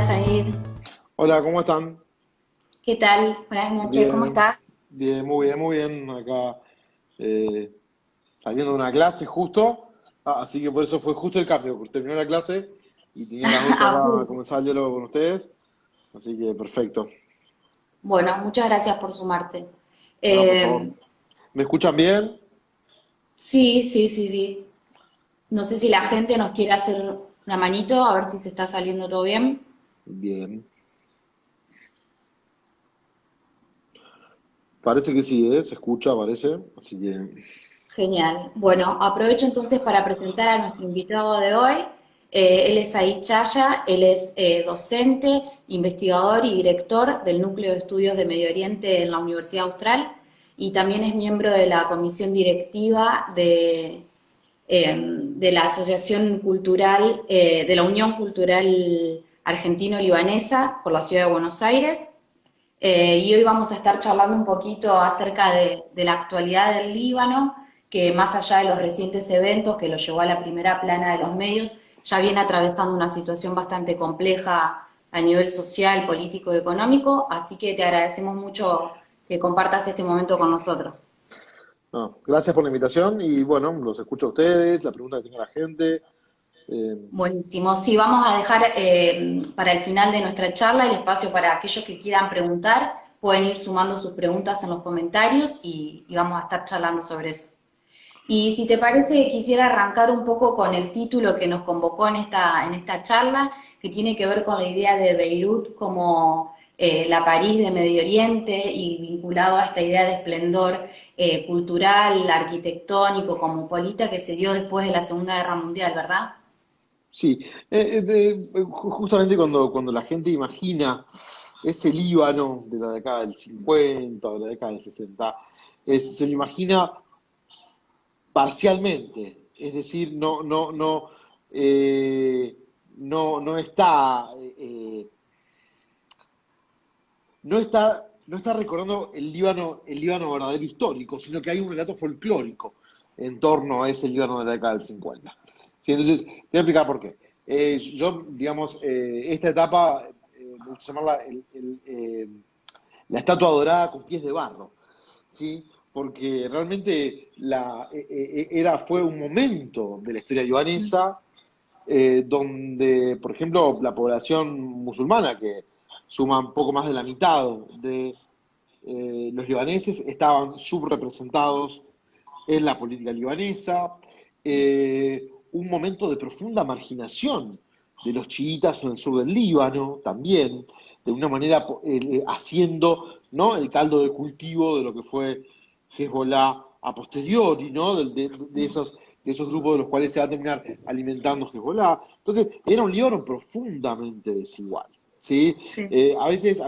Said. Hola, ¿cómo están? ¿Qué tal? Buenas noches, ¿cómo Bien, estás? bien, muy bien, muy bien. Acá eh, saliendo de una clase justo, así que por eso fue justo el cambio, porque terminó la clase y tenía las 12 A acá full. a comenzar el diálogo con ustedes, así que perfecto. Bueno, muchas gracias por sumarte. No, por favor. Eh, ¿Me escuchan bien? sí, sí, sí, sí. No sé si la gente nos quiere hacer una manito, a ver si se está saliendo todo bien. Bien. Parece que sí, ¿eh? Se escucha, parece, así que... Genial. Bueno, aprovecho entonces para presentar a nuestro invitado de hoy. Él es Said Chaya, él es docente, investigador y director del Núcleo de Estudios de Medio Oriente en la Universidad Austral y también es miembro de la comisión directiva de la Asociación Cultural, de la Unión Cultural Argentino-Libanesa por la Ciudad de Buenos Aires. Y hoy vamos a estar charlando un poquito acerca de la actualidad del Líbano, que más allá de los recientes eventos que lo llevó a la primera plana de los medios, ya viene atravesando una situación bastante compleja a nivel social, político y económico, así que te agradecemos mucho que compartas este momento con nosotros. No, gracias por la invitación y bueno, los escucho a ustedes, la pregunta que tenga la gente. eh, Buenísimo. Sí, vamos a dejar para el final de nuestra charla el espacio para aquellos que quieran preguntar. Pueden ir sumando sus preguntas en los comentarios y vamos a estar charlando sobre eso. Y si te parece, quisiera arrancar un poco con el título que nos convocó en esta charla, que tiene que ver con la idea de Beirut como la París de Medio Oriente y vinculado a esta idea de esplendor cultural, arquitectónico, cosmopolita que se dio después de la Segunda Guerra Mundial, ¿verdad? Sí, justamente cuando la gente imagina ese Líbano de la década del 50 o de la década del 60, se lo imagina parcialmente, es decir, eh, no está, no está recordando el Líbano verdadero histórico, sino que hay un relato folclórico en torno a ese Líbano de la década del 50. Sí, entonces, te voy a explicar por qué. Yo, digamos, esta etapa, me gusta llamarla la estatua dorada con pies de barro, ¿sí? Porque realmente fue un momento de la historia libanesa donde, por ejemplo, la población musulmana, que suma un poco más de la mitad de los libaneses, estaban subrepresentados en la política libanesa, un momento de profunda marginación de los chiitas en el sur del Líbano también, de una manera haciendo, ¿no?, el caldo de cultivo de lo que fue Hezbollah a posteriori, ¿no?, de esos grupos de los cuales se va a terminar alimentando Hezbollah. Entonces, era un Líbano profundamente desigual. ¿Sí? Sí. A veces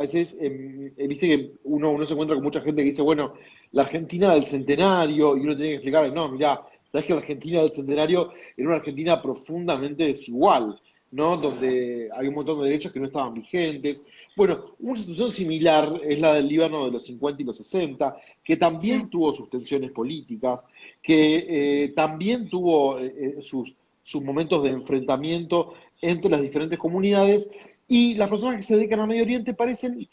viste que uno se encuentra con mucha gente que dice, bueno, la Argentina del centenario, y uno tiene que explicarle, no, mirá, sabes que la Argentina del centenario era una Argentina profundamente desigual, ¿no? Donde hay un montón de derechos que no estaban vigentes. Bueno, una situación similar es la del Líbano de los 50 y los 60, que también Sí. tuvo sus tensiones políticas, que también tuvo sus momentos de enfrentamiento entre las diferentes comunidades, y las personas que se dedican a Medio Oriente parecen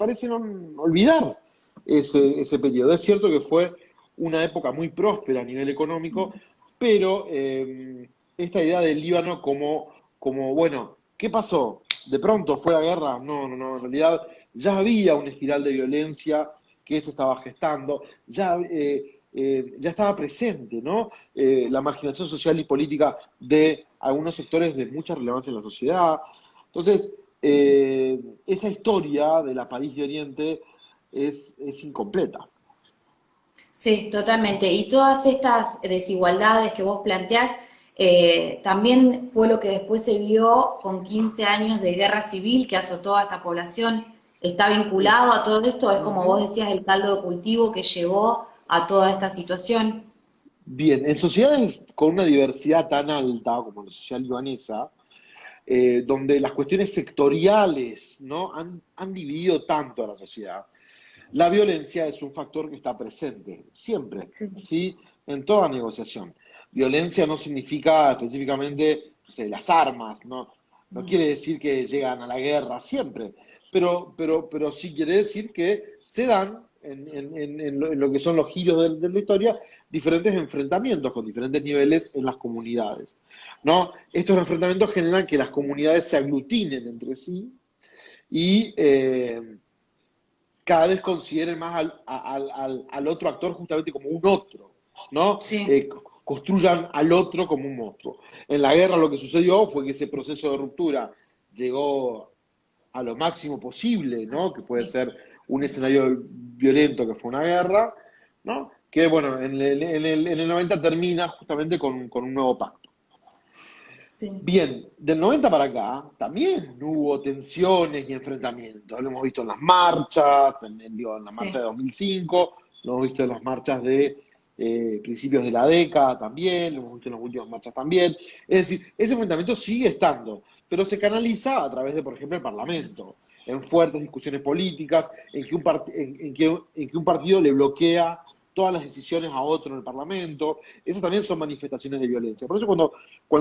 olvidar ese periodo. Es cierto que fue una época muy próspera a nivel económico, pero esta idea del Líbano como, bueno, ¿qué pasó? ¿De pronto fue la guerra? No, no, no, en realidad ya había una espiral de violencia que se estaba gestando, ya estaba presente, ¿no? La marginación social y política de algunos sectores de mucha relevancia en la sociedad. Entonces, esa historia de la París de Oriente es incompleta. Sí, totalmente. Y todas estas desigualdades que vos planteás, también fue lo que después se vio con 15 años de guerra civil que azotó a esta población. ¿Está vinculado a todo esto? Es como vos Ujú. decías, el caldo de cultivo que llevó a toda esta situación. Bien, en sociedades con una diversidad tan alta como la sociedad libanesa, donde las cuestiones sectoriales, ¿no?, han dividido tanto a la sociedad, la violencia es un factor que está presente siempre, Sí. ¿sí? En toda negociación. Violencia no significa específicamente, no sé, las armas, ¿no? No quiere decir que llegan a la guerra siempre, pero sí quiere decir que se dan en lo que son los giros de la historia diferentes enfrentamientos con diferentes niveles en las comunidades, ¿no? Estos enfrentamientos generan que las comunidades se aglutinen entre sí y cada vez consideren más al otro actor justamente como un otro, ¿no? Sí, Construyan al otro como un monstruo. En la guerra lo que sucedió fue que ese proceso de ruptura llegó a lo máximo posible, ¿no? Que puede sí, ser un escenario violento que fue una guerra, ¿no? Que bueno, en el 90 termina justamente con un nuevo pacto. sí, Bien, del 90 para acá también hubo tensiones y enfrentamientos. Lo hemos visto en las marchas, en la marcha de sí, 2005, lo hemos visto en las marchas de principios de la década también, lo hemos visto en las últimas marchas también. Es decir, ese enfrentamiento sigue estando, pero se canaliza a través de, por ejemplo, el Parlamento, en fuertes discusiones políticas, en que un partido le bloquea todas las decisiones a otro en el Parlamento. Esas también son manifestaciones de violencia. Por eso cuando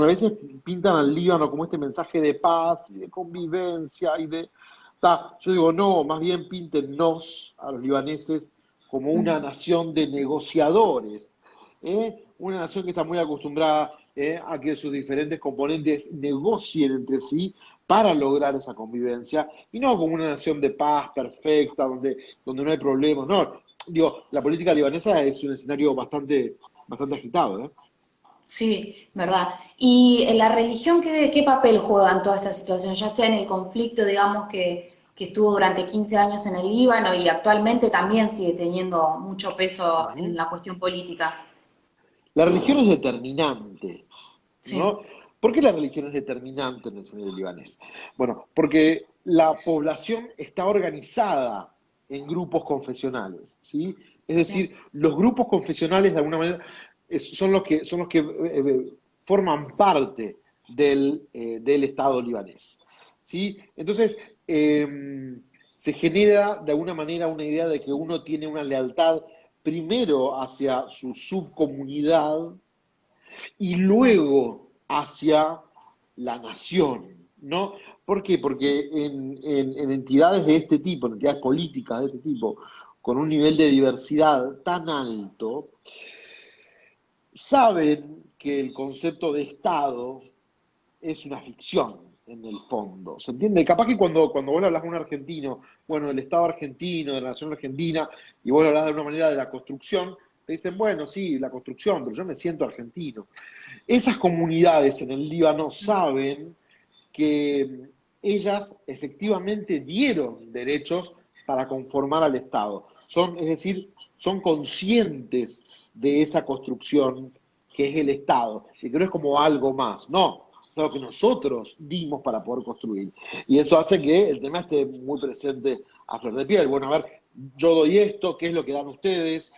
a veces pintan al Líbano como este mensaje de paz y de convivencia yo digo, no, más bien píntennos a los libaneses como una mm, nación de negociadores, ¿eh? Una nación que está muy acostumbrada a que sus diferentes componentes negocien entre sí para lograr esa convivencia, y no como una nación de paz perfecta, donde no hay problemas, no. Digo, la política libanesa es un escenario bastante agitado, ¿eh? sí, ¿verdad? ¿Y la religión qué papel juega en toda esta situación? Ya sea en el conflicto, digamos, que estuvo durante 15 años en el Líbano y actualmente también sigue teniendo mucho peso en Ujú. la cuestión política. La religión es determinante, ¿no? Sí, ¿Por qué la religión es determinante en el escenario libanés? Bueno, porque la población está organizada en grupos confesionales, ¿sí? Es sí, decir, los grupos confesionales de alguna manera son los que forman parte del Estado libanés, ¿sí? Entonces, se genera de alguna manera una idea de que uno tiene una lealtad primero hacia su subcomunidad y sí, luego hacia la nación, ¿no? ¿Por qué? Porque en entidades de este tipo, en entidades políticas de este tipo, con un nivel de diversidad tan alto, saben que el concepto de Estado es una ficción en el fondo. ¿Se entiende? Capaz que cuando vos le hablas a un argentino, bueno, del Estado argentino, de la nación argentina, y vos le hablas de una manera de la construcción, te dicen, bueno, sí, la construcción, pero yo me siento argentino. Esas comunidades en el Líbano saben que ellas efectivamente dieron derechos para conformar al Estado. Es decir, son conscientes de esa construcción que es el Estado, y que no es como algo más, no, es algo que nosotros dimos para poder construir. Y eso hace que el tema esté muy presente a flor de piel. Bueno, a ver, yo doy esto, ¿qué es lo que dan ustedes?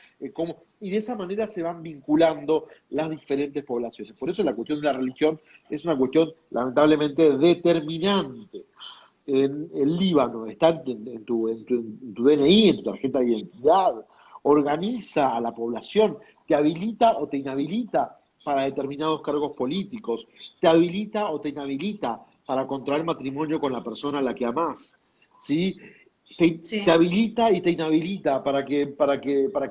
Y de esa manera se van vinculando las diferentes poblaciones. Por eso la cuestión de la religión es una cuestión lamentablemente determinante. En el Líbano, está en tu DNI, en tu tarjeta de identidad, organiza a la población, te habilita o te inhabilita para determinados cargos políticos, te habilita o te inhabilita para contraer matrimonio con la persona a la que amás, ¿sí? Te sí. habilita y te inhabilita para que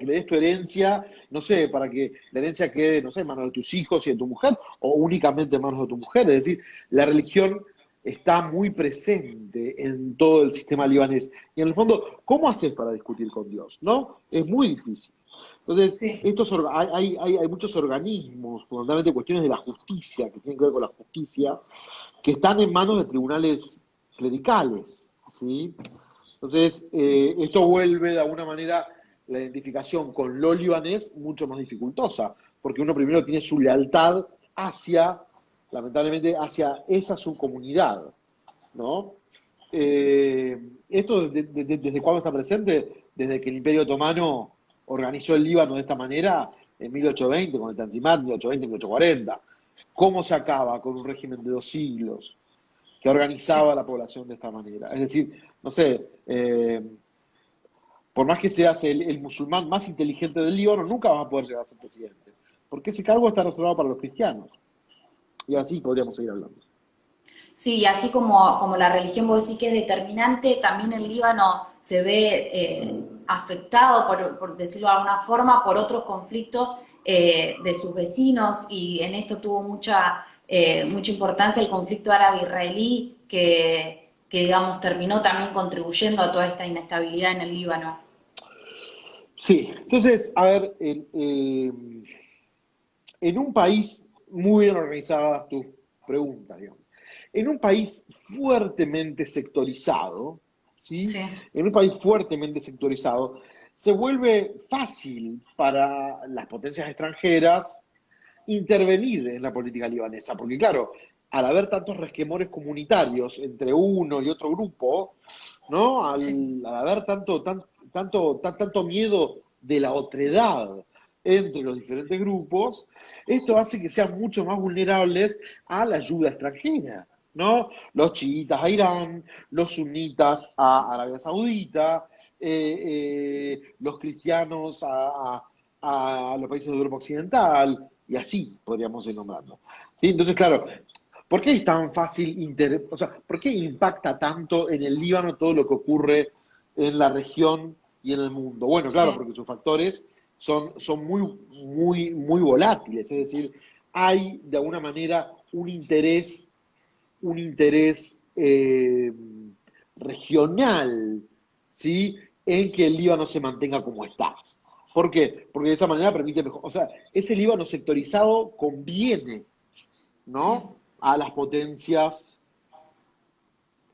le des tu herencia, no sé, para que la herencia quede, no sé, en manos de tus hijos y de tu mujer, o únicamente en manos de tu mujer. Es decir, la religión está muy presente en todo el sistema libanés. Y en el fondo, ¿cómo haces para discutir con Dios? ¿No? Es muy difícil. Entonces, Sí, hay muchos organismos, fundamentalmente cuestiones de la justicia, que tienen que ver con la justicia, que están en manos de tribunales clericales, ¿sí? Entonces, esto vuelve de alguna manera la identificación con lo libanés mucho más dificultosa, porque uno primero tiene su lealtad hacia, lamentablemente, hacia esa subcomunidad, ¿no? Esto desde cuándo está presente, desde que el Imperio Otomano organizó el Líbano de esta manera en 1820, con el Tanzimat, 1820, 1840. ¿Cómo se acaba con un régimen de 2 siglos que organizaba a sí. la población de esta manera? Es decir, no sé, por más que seas el musulmán más inteligente del Líbano, nunca vas a poder llegar a ser presidente, porque ese cargo está reservado para los cristianos. Y así podríamos seguir hablando. Sí, y así como la religión vos decís que es determinante, también el Líbano se ve afectado, por decirlo de alguna forma, por otros conflictos de sus vecinos, y en esto tuvo mucha importancia el conflicto árabe-israelí, que, digamos, terminó también contribuyendo a toda esta inestabilidad en el Líbano. Sí, entonces, a ver, en un país muy bien organizada tu pregunta, digamos. En un país fuertemente sectorizado, ¿sí? Sí, En un país fuertemente sectorizado, se vuelve fácil para las potencias extranjeras intervenir en la política libanesa, porque claro, al haber tantos resquemores comunitarios entre uno y otro grupo, ¿no? sí, Al haber tanto miedo de la otredad entre los diferentes grupos, esto hace que sean mucho más vulnerables a la ayuda extranjera, ¿no? Los chiitas a Irán, los sunitas a Arabia Saudita, los cristianos a los países de Europa Occidental, y así podríamos ir nombrando. ¿Sí? Entonces, claro, ¿por qué es tan fácil, o sea, por qué impacta tanto en el Líbano todo lo que ocurre en la región y en el mundo? Bueno, claro, sí, porque sus factores son muy volátiles, es decir, hay de alguna manera un interés regional, ¿sí? En que el Líbano se mantenga como está. ¿Por qué? Porque de esa manera permite mejor, o sea, ese Líbano sectorizado conviene, sí. ¿no? A las potencias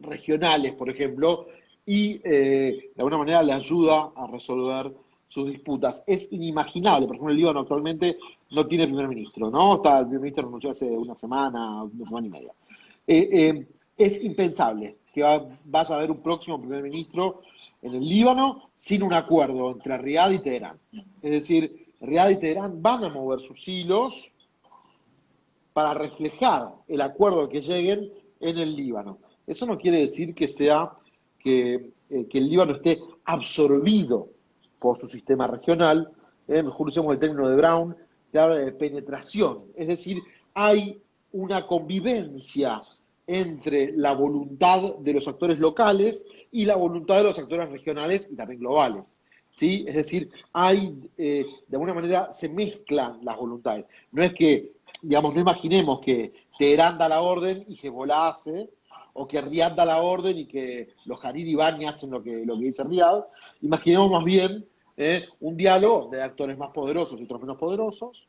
regionales, por ejemplo, y de alguna manera le ayuda a resolver sus disputas. Es inimaginable, por ejemplo, el Líbano actualmente no tiene primer ministro, ¿no? El primer ministro renunció hace una semana y media. Es impensable que vaya a haber un próximo primer ministro en el Líbano sin un acuerdo entre Riad y Teherán. Es decir, Riad y Teherán van a mover sus hilos para reflejar el acuerdo al que lleguen en el Líbano. Eso no quiere decir que el Líbano esté absorbido por su sistema regional. Mejor usemos el término de Brown, que habla de penetración. Es decir, hay una convivencia entre la voluntad de los actores locales y la voluntad de los actores regionales y también globales. ¿Sí? Es decir, de alguna manera se mezclan las voluntades. No es que, digamos, no imaginemos que Teherán da la orden y Hezbollah hace, o que Riad da la orden y que los Hariri y Bani hacen lo que dice Riad. Imaginemos más bien un diálogo de actores más poderosos y otros menos poderosos.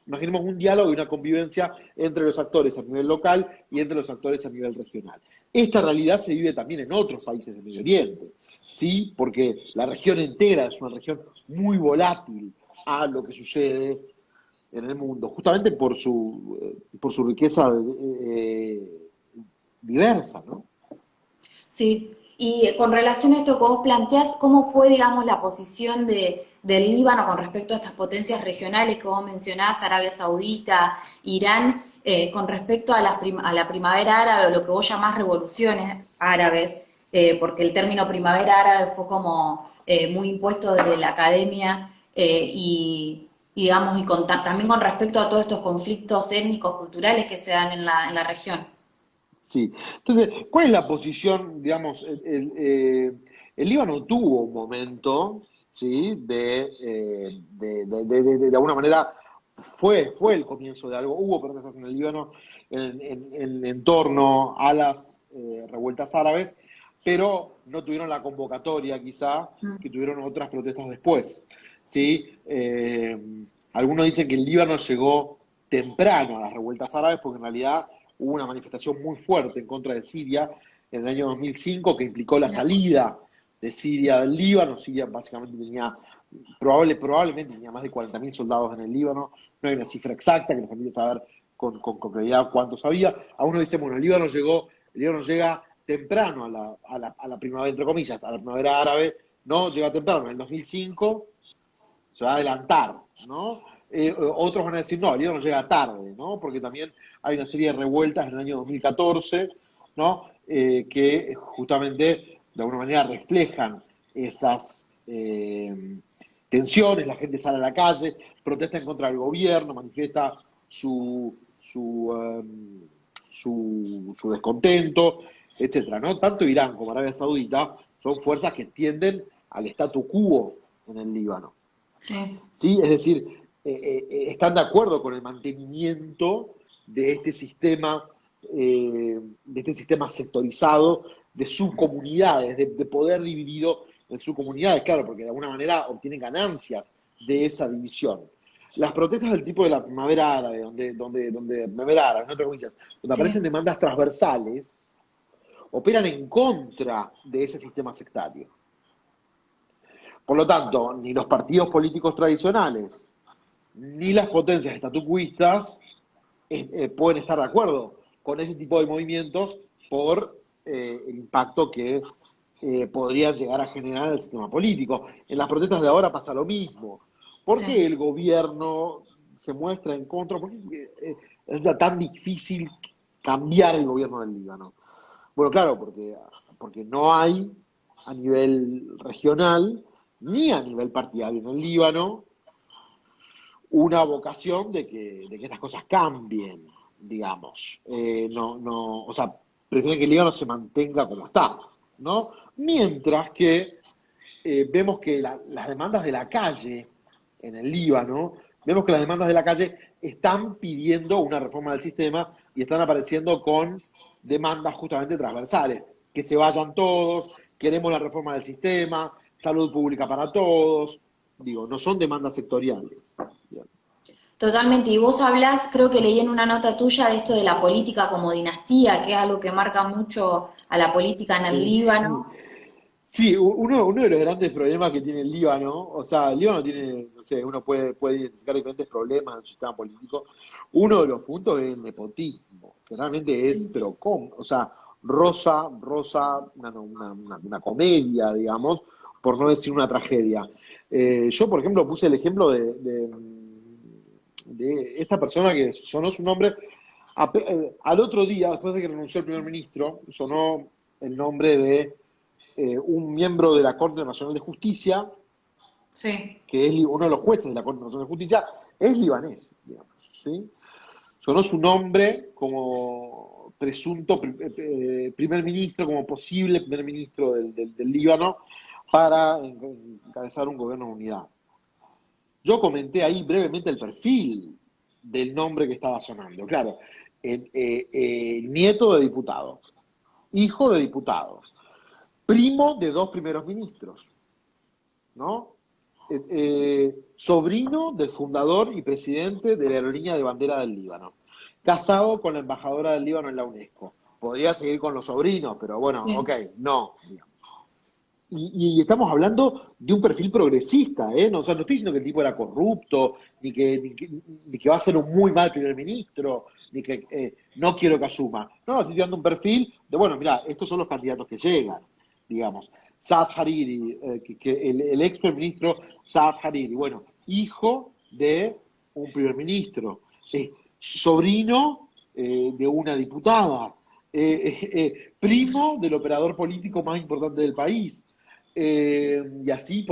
Imaginemos un diálogo y una convivencia entre los actores a nivel local y entre los actores a nivel regional. Esta realidad se vive también en otros países del Medio Oriente, ¿sí? Porque la región entera es una región muy volátil a lo que sucede en el mundo, justamente por su riqueza diversa, ¿no? Sí, y con relación a esto que vos planteás, ¿cómo fue, digamos, la posición del Líbano con respecto a estas potencias regionales que vos mencionás, Arabia Saudita, Irán, con respecto a a la primavera árabe o lo que vos llamás revoluciones árabes? Porque el término primavera árabe fue como muy impuesto desde la academia digamos, también con respecto a todos estos conflictos étnicos, culturales que se dan en la región. Sí. Entonces, ¿cuál es la posición, digamos, el Líbano tuvo un momento, ¿sí? De alguna manera, fue el comienzo de algo, hubo protestas en el Líbano en torno a las revueltas árabes, pero no tuvieron la convocatoria quizá que tuvieron otras protestas después, ¿sí? Algunos dicen que el Líbano llegó temprano a las revueltas árabes porque en realidad hubo una manifestación muy fuerte en contra de Siria en el año 2005 que implicó la Sí, me acuerdo. salida de Siria del Líbano. Siria básicamente probablemente tenía más de 40.000 soldados en el Líbano. No hay una cifra exacta que nos permite saber con claridad cuántos había. A uno dice, bueno, el Líbano llega temprano a la primavera, entre comillas, a la primavera árabe, no llega temprano, en el 2005 se va a adelantar, ¿no? Otros van a decir, no, el Líbano llega tarde, ¿no? Porque también hay una serie de revueltas en el año 2014, ¿no? Que justamente de alguna manera reflejan esas tensiones, la gente sale a la calle, protesta en contra del gobierno, manifiesta su su descontento, etcétera, ¿no? Tanto Irán como Arabia Saudita son fuerzas que tienden al statu quo en el Líbano. Sí, ¿Sí? Es decir, están de acuerdo con el mantenimiento de este sistema sectorizado, de subcomunidades, de poder dividido en subcomunidades, claro, porque de alguna manera obtienen ganancias de esa división. Las protestas del tipo de la primavera árabe, primavera árabe, en otras provincias, donde aparecen sí, demandas transversales, operan en contra de ese sistema sectario. Por lo tanto, ni los partidos políticos tradicionales, ni las potencias estatucuistas pueden estar de acuerdo con ese tipo de movimientos por el impacto que podrían llegar a generar el sistema político. En las protestas de ahora pasa lo mismo. ¿Por qué sí. el gobierno se muestra en contra? ¿Por qué es tan difícil cambiar el gobierno del Líbano? Bueno, claro, porque no hay a nivel regional ni a nivel partidario en el Líbano una vocación de que estas cosas cambien, digamos. O sea, prefieren que el Líbano se mantenga como está, ¿no? Mientras que vemos que las demandas de la calle en el Líbano, vemos que las demandas de la calle están pidiendo una reforma del sistema y están apareciendo con demandas justamente transversales, que se vayan todos, queremos la reforma del sistema, salud pública para todos, digo, no son demandas sectoriales. Totalmente. Y vos hablás, creo que leí en una nota tuya de esto de la política como dinastía, que es algo que marca mucho a la política en el Sí, Líbano. sí, uno de los grandes problemas que tiene el Líbano, o sea, el Líbano tiene, no sé, uno puede identificar diferentes problemas en su sistema político. Uno de los puntos es el nepotismo, que realmente es, Sí. pero ¿cómo? O sea, rosa, una comedia, digamos, por no decir una tragedia. Yo, por ejemplo, puse el ejemplo de esta persona que sonó su nombre al otro día, después de que renunció el primer ministro, sonó el nombre de un miembro de la Corte Nacional de Justicia, Sí. que es uno de los jueces de la Corte Nacional de Justicia, es libanés, digamos, ¿sí? Sonó su nombre como presunto primer ministro, como posible primer ministro del Líbano, para encabezar un gobierno de unidad. Yo comenté ahí brevemente el perfil del nombre que estaba sonando. Claro, nieto de diputados, hijo de diputados, primo de dos primeros ministros, ¿no? Sobrino del fundador y presidente de la aerolínea de bandera del Líbano, casado con la embajadora del Líbano en la UNESCO. Podría seguir con los sobrinos, pero bueno, ok, Sí. no. Y estamos hablando de un perfil progresista, ¿eh? No, o sea, no estoy diciendo que el tipo era corrupto, ni que va a ser un muy mal primer ministro, ni que no quiero que asuma. No, estoy dando un perfil de, bueno, mira, estos son los candidatos que llegan, digamos. Saad Hariri, el ex primer ministro Saad Hariri, bueno, hijo de un primer ministro, sobrino de una diputada, primo del operador político más importante del país. Y así,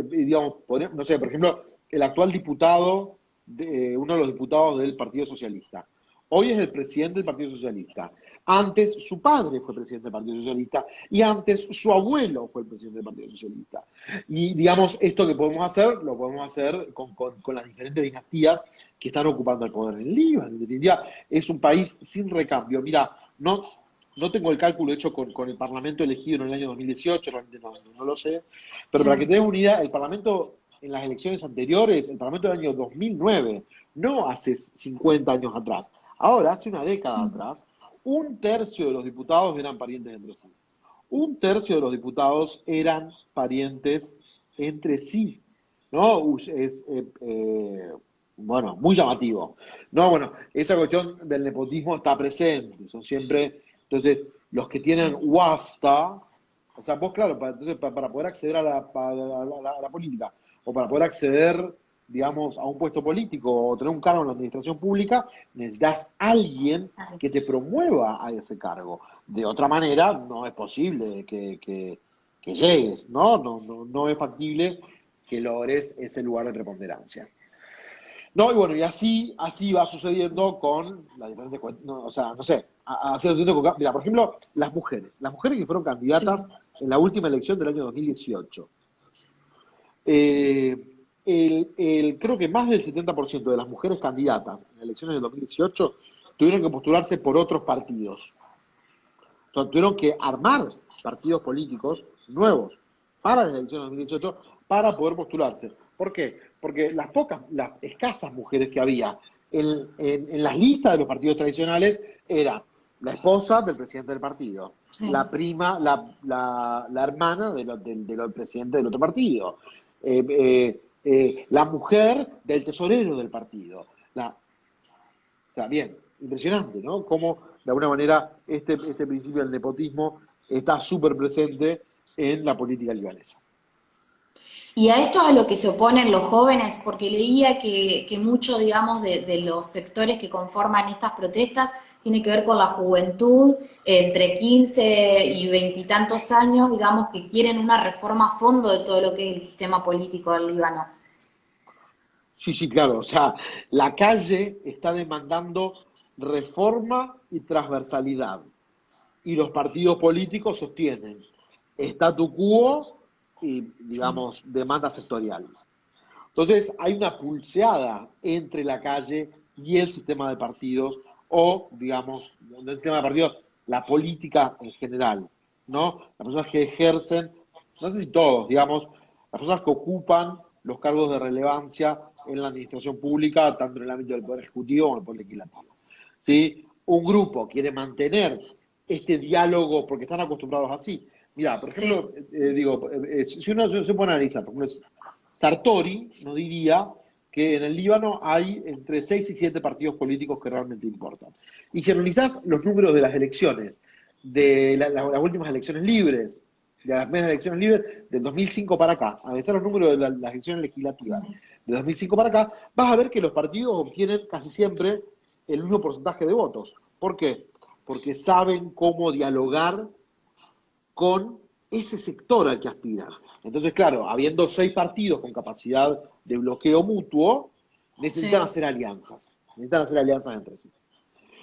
digamos, no sé, por ejemplo, el actual diputado, uno de los diputados del Partido Socialista. Hoy es el presidente del Partido Socialista. Antes su padre fue presidente del Partido Socialista y antes su abuelo fue el presidente del Partido Socialista. Y digamos, esto que podemos hacer, lo podemos hacer con las diferentes dinastías que están ocupando el poder en el Líbano. En definitiva, es un país sin recambio. Mira, no tengo el cálculo hecho con el Parlamento elegido en el año 2018, realmente no lo sé, pero para que Sí. tengas una idea, el Parlamento en las elecciones anteriores, el Parlamento del año 2009, no hace 50 años atrás, ahora hace una década atrás, un tercio de los diputados eran parientes entre sí. Un tercio de los diputados eran parientes entre sí, ¿no? Bueno, muy llamativo. No, bueno, esa cuestión del nepotismo está presente, son siempre, entonces, los que tienen Sí. wasta, o sea, vos, claro, entonces, para poder acceder a la política, o para poder acceder, digamos, a un puesto político, o tener un cargo en la administración pública, necesitas alguien Así. que te promueva a ese cargo. De otra manera, no es posible que llegues, ¿no? No es factible que logres ese lugar de preponderancia. No, y bueno, y así va sucediendo con las diferentes, no, o sea, no sé, así va sucediendo con, mira, por ejemplo, las mujeres que fueron candidatas Sí. en la última elección del año 2018. Eh, Creo que más del 70% de las mujeres candidatas en las elecciones del 2018 tuvieron que postularse por otros partidos. O sea, tuvieron que armar partidos políticos nuevos para las elecciones de 2018 para poder postularse. ¿Por qué? Porque las escasas mujeres que había en las listas de los partidos tradicionales era la esposa del presidente del partido, la Sí. prima, la hermana del presidente del otro partido, la mujer del tesorero del partido. O sea, bien, impresionante, ¿no? Cómo, de alguna manera, este principio del nepotismo está súper presente en la política libanesa. Y a esto es a lo que se oponen los jóvenes, porque leía que mucho, digamos, de los sectores que conforman estas protestas tiene que ver con la juventud, entre 15 y 20 y tantos años, digamos, que quieren una reforma a fondo de todo lo que es el sistema político del Líbano. Sí, sí, claro. O sea, la calle está demandando reforma y transversalidad. Y los partidos políticos sostienen statu quo y, Sí, digamos, demanda sectorial. Entonces, hay una pulseada entre la calle y el sistema de partidos, o, digamos, el sistema de partidos, la política en general, ¿no? Las personas que ejercen, no sé si todos, digamos, las personas que ocupan los cargos de relevancia en la administración pública, tanto en el ámbito del Poder Ejecutivo como en el Poder Legislativo. ¿Sí? Un grupo quiere mantener este diálogo porque están acostumbrados así. Mira, por sí, ejemplo, si uno se pone a analizar, por ejemplo, Sartori nos diría que en el Líbano hay entre 6 y 7 partidos políticos que realmente importan. Y si analizás los números de las elecciones, de las últimas elecciones libres, de las primeras elecciones libres del 2005 para acá, analizar los números de las elecciones legislativas sí. de 2005 para acá, vas a ver que los partidos obtienen casi siempre el mismo porcentaje de votos. ¿Por qué? Porque saben cómo dialogar con ese sector al que aspiran. Entonces, claro, habiendo 6 partidos con capacidad de bloqueo mutuo, necesitan Sí. hacer alianzas. Necesitan hacer alianzas entre sí.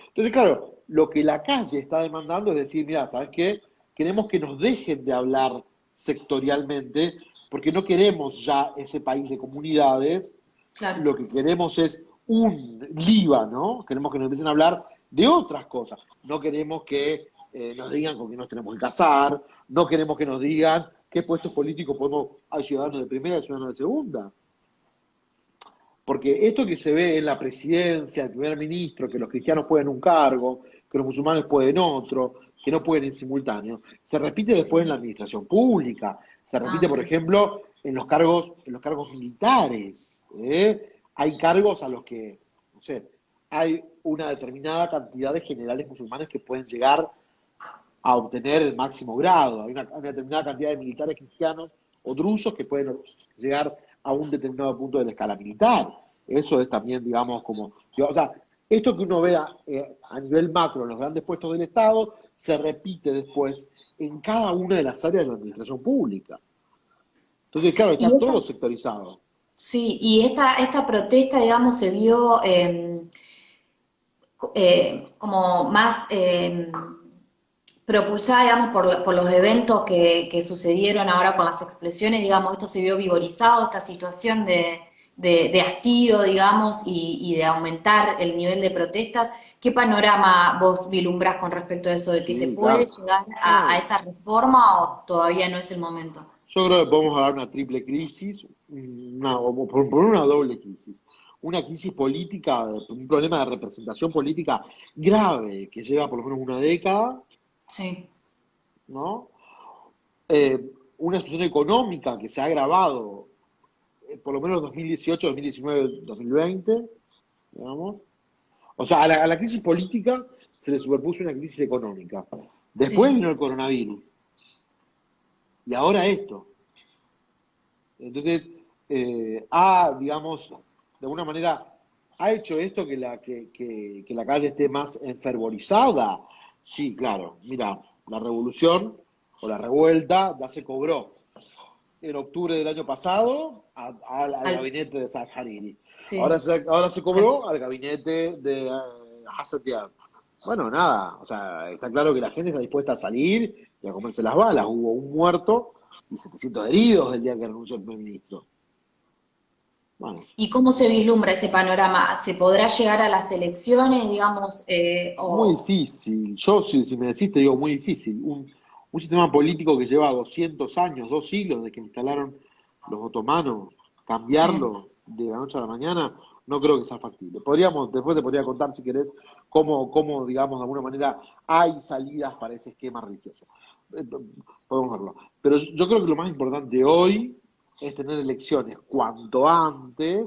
Entonces, claro, lo que la calle está demandando es decir, mira, ¿sabes qué? Queremos que nos dejen de hablar sectorialmente, porque no queremos ya ese país de comunidades, Claro. lo que queremos es un Líbano, queremos que nos empiecen a hablar de otras cosas. No queremos que nos digan con quién nos tenemos que casar, no queremos que nos digan qué puestos políticos podemos, hay ciudadanos de primera y ciudadanos de segunda. Porque esto que se ve en la presidencia, el primer ministro, que los cristianos pueden un cargo, que los musulmanes pueden otro, que no pueden en simultáneo, se repite después en la Sí. administración pública, se Ah, repite, por ok. ejemplo, en los cargos militares. Hay cargos a los que, no sé, hay una determinada cantidad de generales musulmanes que pueden llegar a obtener el máximo grado. Hay una determinada cantidad de militares cristianos o drusos que pueden llegar a un determinado punto de la escala militar. Eso es también, digamos, como... O sea, esto que uno vea a nivel macro en los grandes puestos del Estado se repite después en cada una de las áreas de la administración pública. Entonces, claro, Y está esta, todo sectorizado. sí, y esta protesta, digamos, se vio como más propulsada, digamos, por los eventos que sucedieron ahora con las explosiones, digamos, esto se vio vigorizado, esta situación de hastío, digamos, y de aumentar el nivel de protestas. ¿Qué panorama vos vislumbrás con respecto a eso, de que se Sí, puede claro. llegar a No, esa reforma o todavía no es el momento? yo creo que podemos hablar de una triple crisis, o por una doble crisis. Una crisis política, un problema de representación política grave que lleva por lo menos una década, Sí, ¿no? Eh, una situación económica que se ha agravado por lo menos 2018, 2019, 2020, digamos. O sea, a la crisis política se le superpuso una crisis económica. Después sí. vino el coronavirus y ahora esto. Entonces, digamos, de alguna manera, ha hecho esto que la calle esté más enfervorizada. Sí, claro. Mira, la revolución o la revuelta ya se cobró en octubre del año pasado al Al- gabinete de Saad Hariri. Sí. Ahora se cobró al gabinete de Hassan Diab. Bueno, nada, o sea, está claro que la gente está dispuesta a salir y a comerse las balas. Hubo un muerto y 700 heridos el día que renunció el primer ministro. Bueno, ¿Y cómo se vislumbra ese panorama? ¿Se podrá llegar a las elecciones, digamos, muy o difícil. Yo, si me decís, te digo muy difícil. Un sistema político que lleva 200 años, 2 siglos, de que instalaron los otomanos, sí, cambiarlo de la noche a la mañana, no creo que sea factible. Podríamos, después te podría contar, si querés, cómo, digamos, de alguna manera hay salidas para ese esquema religioso. Eh, Podemos verlo. Pero yo creo que lo más importante hoy es tener elecciones cuanto antes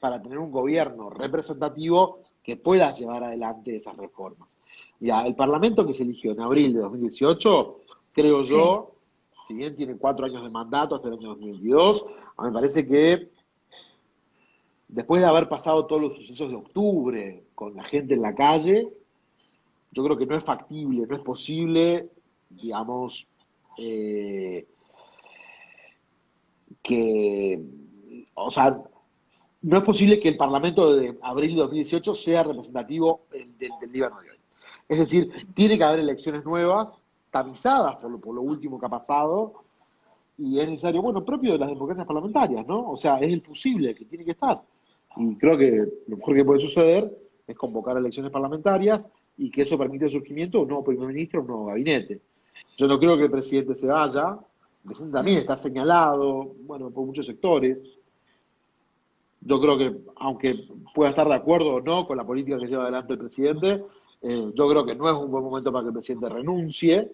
para tener un gobierno representativo que pueda llevar adelante esas reformas. Ya, el Parlamento que se eligió en abril de 2018, creo sí. yo, si bien tiene 4 años de mandato hasta el año 2022, a mí me parece que después de haber pasado todos los sucesos de octubre con la gente en la calle, yo creo que no es factible, no es posible, digamos, eh, que, o sea, no es posible que el Parlamento de abril de 2018 sea representativo del Líbano de hoy. Es decir, tiene que haber elecciones nuevas, tamizadas por lo último que ha pasado, y es necesario, bueno, propio de las democracias parlamentarias, ¿no? O sea, es el fusible que tiene que estar. Y creo que lo mejor que puede suceder es convocar elecciones parlamentarias y que eso permite el surgimiento de un nuevo primer ministro, un nuevo gabinete. Yo no creo que el presidente se vaya, el presidente también Mm. está señalado, bueno, por muchos sectores. Yo creo que, aunque pueda estar de acuerdo o no con la política que lleva adelante el presidente, yo creo que no es un buen momento para que el presidente renuncie,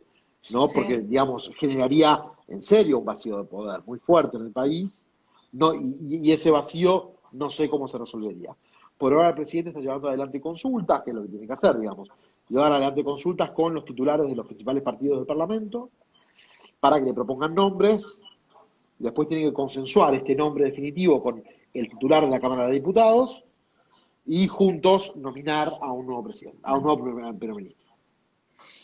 ¿no? Porque, Sí. digamos, generaría en serio un vacío de poder muy fuerte en el país, ¿no? Y ese vacío no sé cómo se resolvería. Por ahora el presidente está llevando adelante consultas, que es lo que tiene que hacer, digamos, llevar adelante consultas con los titulares de los principales partidos del Parlamento para que le propongan nombres. Después tiene que consensuar este nombre definitivo con el titular de la Cámara de Diputados y juntos nominar a un nuevo presidente, a un nuevo primer ministro.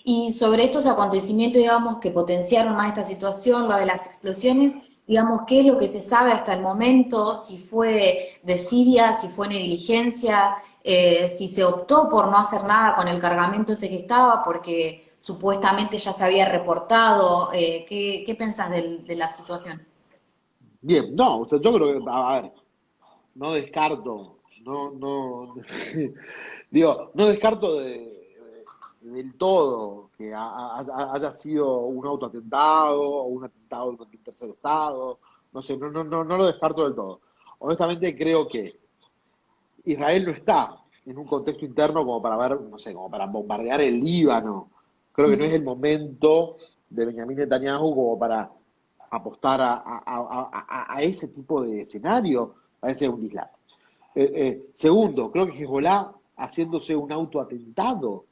Y sobre estos acontecimientos, digamos, que potenciaron más esta situación, lo de las explosiones, digamos, ¿qué es lo que se sabe hasta el momento? Si fue desidia, si fue negligencia, si se optó por no hacer nada con el cargamento ese que estaba, porque supuestamente ya se había reportado. ¿Qué pensás de la situación? Bien, no, o sea, yo creo que, a ver, no descarto, no, digo, no descarto del todo que haya sido un autoatentado o un atentado contra un tercer estado, no sé, no lo descarto del todo. Honestamente creo que Israel no está en un contexto interno como para ver, no sé, como para bombardear el Líbano. Creo que no es Mm, el momento de Benjamín Netanyahu como para apostar a ese tipo de escenario, parece un dislate. Segundo, creo que Hezbollah haciéndose un autoatentado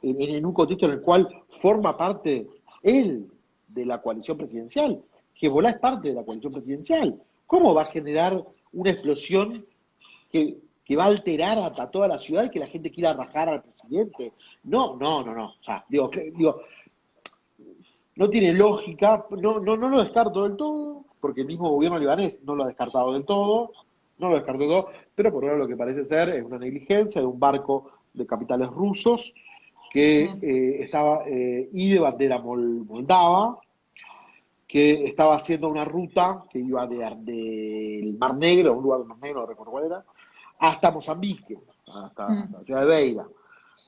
en un contexto en el cual forma parte él de la coalición presidencial. Hezbollah es parte de la coalición presidencial. ¿Cómo va a generar una explosión que va a alterar a toda la ciudad y que la gente quiera rajar al presidente? No. O sea, digo, no tiene lógica, no lo descarto del todo, porque el mismo gobierno libanés no lo ha descartado del todo, no lo descartó del todo, pero por ahora lo que parece ser es una negligencia de un barco de capitales rusos que sí. estaba, y de bandera moldava, que estaba haciendo una ruta que iba del Mar Negro, un lugar del Mar Negro, no recuerdo cuál era, hasta Mozambique, hasta Mm. la ciudad de Beira,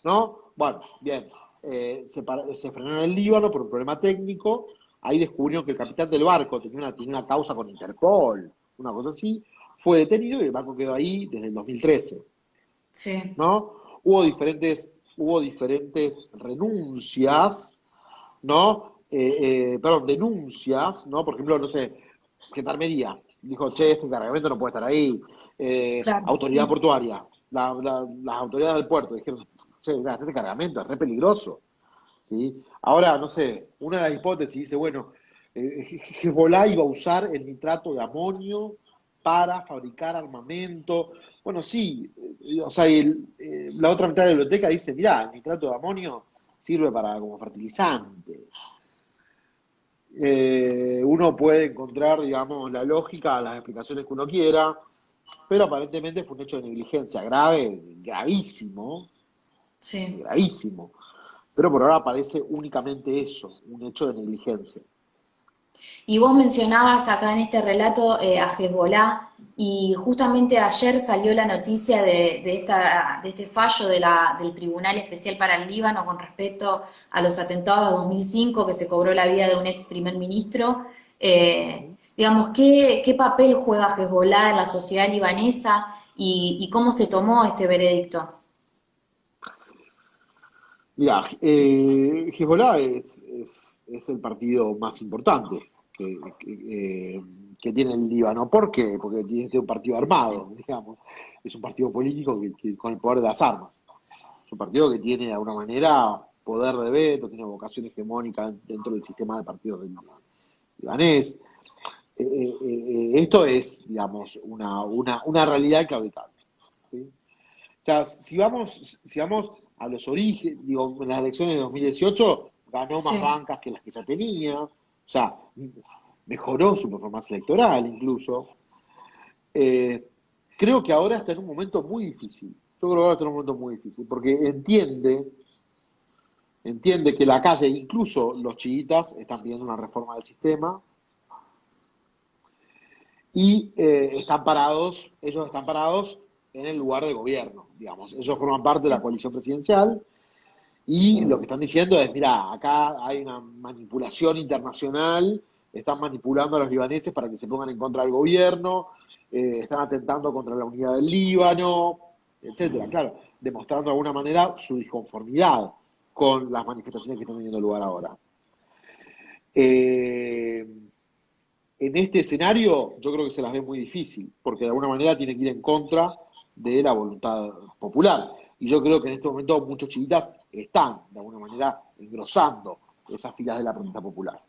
¿no? Bueno, bien, se frenó en el Líbano por un problema técnico, ahí descubrieron que el capitán del barco tenía una causa con Interpol, una cosa así, fue detenido y el barco quedó ahí desde el 2013, Sí. ¿no? Hubo diferentes renuncias, ¿no? Perdón, denuncias, ¿no? Por ejemplo, no sé, Gendarmería dijo, che, este cargamento no puede estar ahí. Claro. Autoridad portuaria, las autoridades del puerto dijeron, che, mirá, este cargamento es re peligroso, ¿sí? Ahora, no sé, una de las hipótesis dice, bueno, Hezbollah iba a usar el nitrato de amonio para fabricar armamento. Bueno, sí, o sea, la otra mitad de la biblioteca dice, mirá, el nitrato de amonio sirve para como fertilizante. Uno puede encontrar, digamos, la lógica, las explicaciones que uno quiera. pero aparentemente fue un hecho de negligencia grave, gravísimo, Sí. gravísimo. Pero por ahora parece únicamente eso, un hecho de negligencia. Y vos mencionabas acá en este relato a Hezbolá, y justamente ayer salió la noticia de este fallo del Tribunal Especial para el Líbano con respecto a los atentados de 2005 que se cobró la vida de un ex primer ministro. Digamos, ¿qué papel juega Hezbolá en la sociedad libanesa y cómo se tomó este veredicto? Mira, Hezbollah es el partido más importante que tiene el Líbano. ¿Por qué? Porque tiene un partido armado, digamos. Es un partido político con el poder de las armas. Es un partido que tiene de alguna manera poder de veto, tiene vocación hegemónica dentro del sistema de partidos del libanés. Esto es, digamos, una realidad claudicante. ¿Sí? O sea, si vamos a los orígenes, digo, en las elecciones de 2018 ganó más Sí. bancas que las que ya tenía, o sea, mejoró su performance electoral incluso. Eh, Creo que ahora está en un momento muy difícil. Yo creo que ahora está en un momento muy difícil, porque entiende que la calle, incluso los chiitas, están pidiendo una reforma del sistema y ellos están parados en el lugar de gobierno, digamos. Ellos forman parte de la coalición presidencial. Y lo que están diciendo es, mira, acá hay una manipulación internacional, están manipulando a los libaneses para que se pongan en contra del gobierno, están atentando contra la unidad del Líbano, etcétera. Claro, demostrando de alguna manera su disconformidad con las manifestaciones que están teniendo lugar ahora. Eh, en este escenario yo creo que se las ve muy difícil, porque de alguna manera tiene que ir en contra de la voluntad popular. Y yo creo que en este momento muchos chivitas están, de alguna manera, engrosando esas filas de la protesta popular.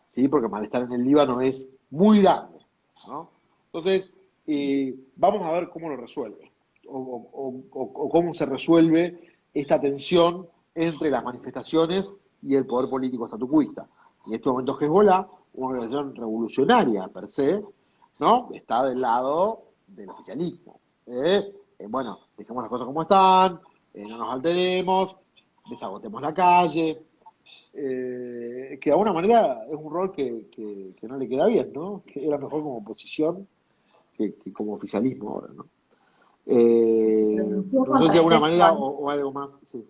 ¿Sí? Porque el malestar en el Líbano es muy grande, ¿no? Entonces, vamos a ver cómo lo resuelve, o cómo se resuelve esta tensión entre las manifestaciones y el poder político estatucuista. En este momento Hezbollah, una organización revolucionaria per se, ¿no? Está del lado del oficialismo. Bueno, dejemos las cosas como están, no nos alteremos, desagotemos la calle, que de alguna manera es un rol que no le queda bien, ¿no? Que era mejor como oposición que como oficialismo ahora, ¿no? Pronunció No con sé si de alguna respecto manera a o algo más, sí.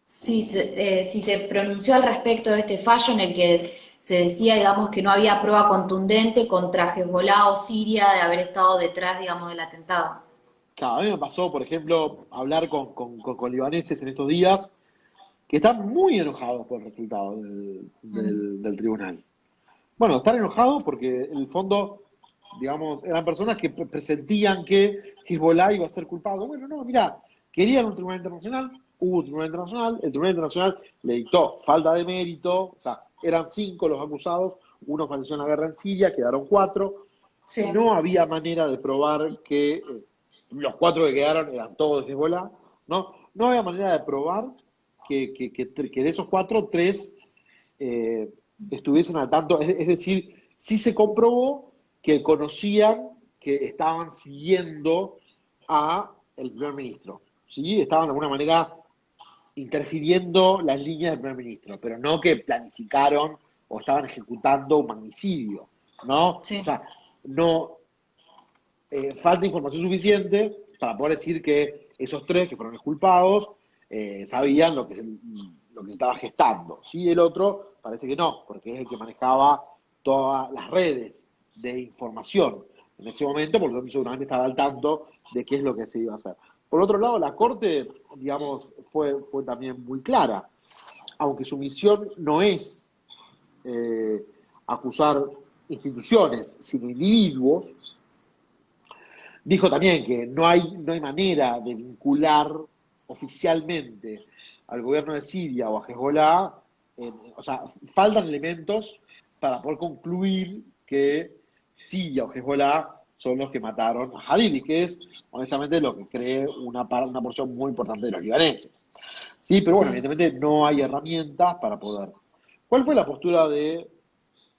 si se pronunció al respecto de este fallo en el que se decía, digamos, que no había prueba contundente contra Hezbolá o Siria de haber estado detrás, digamos, del atentado. Claro, a mí me pasó, por ejemplo, hablar con libaneses en estos días que están muy enojados por el resultado Mm. del tribunal. Bueno, están enojados porque en el fondo, digamos, eran personas que presentían que Hezbollah iba a ser culpado. Bueno, no, mira, querían un tribunal internacional, hubo un tribunal internacional, el tribunal internacional le dictó falta de mérito, o sea, eran 5 los acusados, uno falleció en la guerra en Siria, quedaron 4, Sí, no había manera de probar que los 4 que quedaron eran todos de Hezbollah, ¿no? No había manera de probar que de esos 4, 3 eh, estuviesen al tanto, es decir, sí se comprobó que conocían que estaban siguiendo a el primer ministro, ¿sí? Estaban de alguna manera interfiriendo las líneas del primer ministro, pero no que planificaron o estaban ejecutando un magnicidio, ¿no? O sí. sea, no falta información suficiente para poder decir que esos 3 que fueron exculpados sabían lo que se estaba gestando. ¿Sí? El otro parece que no, porque es el que manejaba todas las redes de información en ese momento, por lo tanto seguramente estaba al tanto de qué es lo que se iba a hacer. Por otro lado, la Corte, digamos, fue también muy clara, aunque su misión no es eh, acusar instituciones, sino individuos, dijo también que no hay manera de vincular oficialmente al gobierno de Siria o a Hezbollah, o sea, faltan elementos para poder concluir que Siria o Hezbollah son los que mataron a Hariri, que es honestamente lo que cree una porción muy importante de los libaneses. Sí, pero bueno, Sí. evidentemente no hay herramientas para poder. ¿Cuál fue la postura de